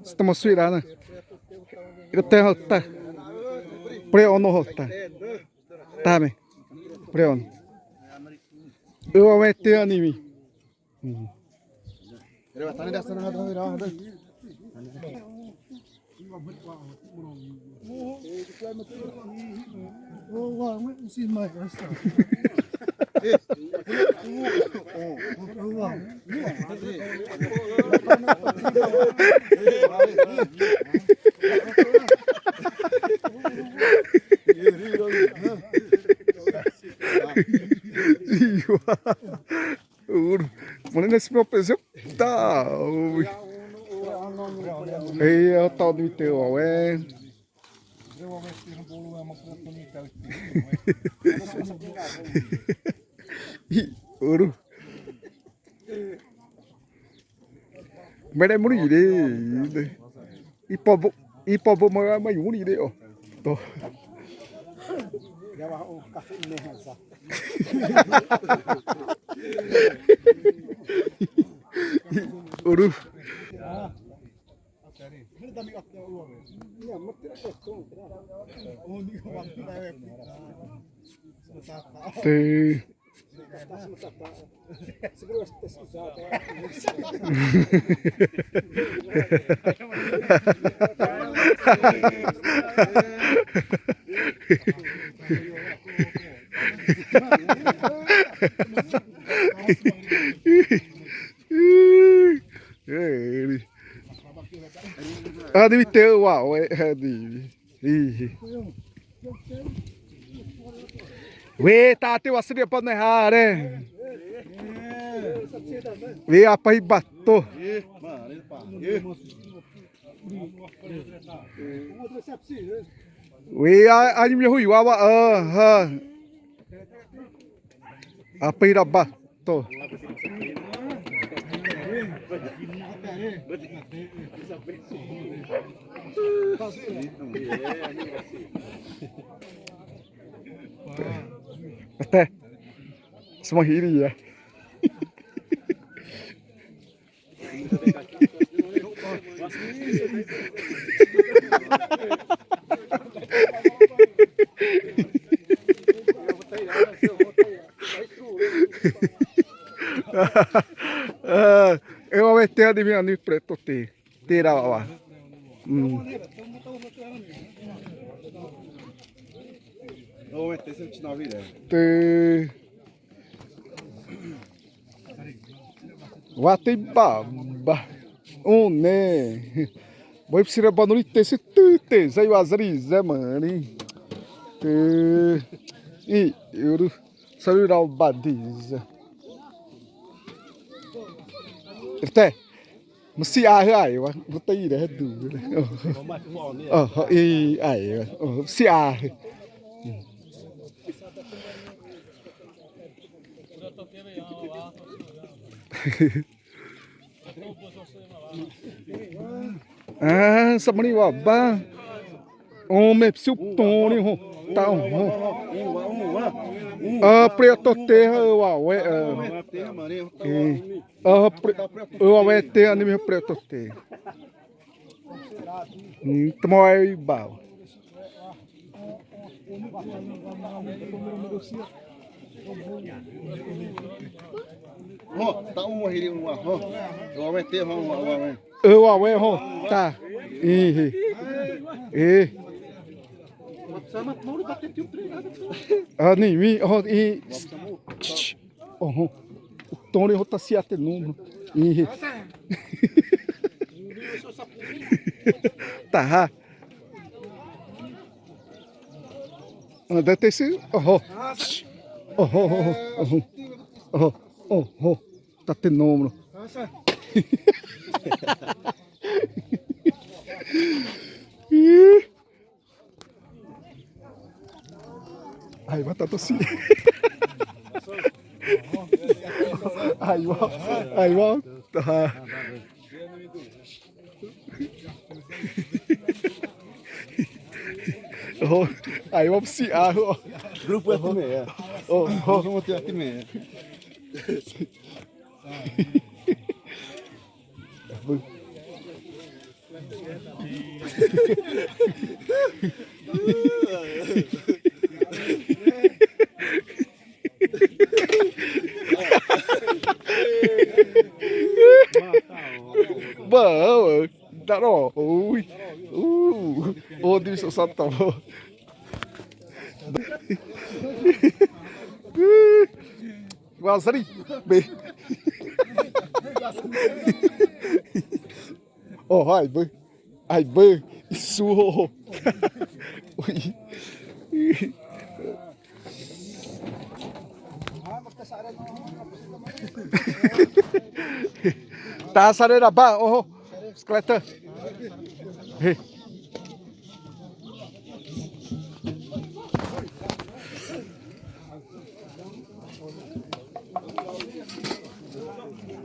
Estamos suirana. Eu tenho tá. Preono tá. Tá bem. Preono. Eu vou meter anime. Mulai nesse meu peso tá. Ei, o tal do teu, é. Ouro. Mereka muri deh. Ipo mau mai muri deh oh. Toh. Ouro. Tem. Ada teu wow di. We tá teu asri apa nih hare. We apa ibato. We ani me hui wawa apa irabato. Até semua hiri ya. Eu vou meter a de minha amiga preto terá lá. Vou meter 109 ideia. Watei baba. Né. Vai precisar banuri ter se te sai wazari zamani. E eu sabe dar o badiza. Até mesti ai wa botei dah tu. Ai mesti Sabani wa ba. Me psiu toni ho. Tá preto terra we eu vai ter anime preto terra. Tamo aí bal. Tá morrendo eu vou meter tá. Anime o Tony rota se até número. Tá. Deve ter sido. Tá tendo número. Ai, batata assim. Ai, tá. Aí vamos se grupo é meia. Vamos ter aqui meia. Bom, đã đỏ. Ui. Ô, đi sổ sắt tàu. Vào ra đi. Bê. Ồ, ai bơ. Ai bơ. Isso. Ui. Tá, sarera ba. Oh, bicicleta. Hey.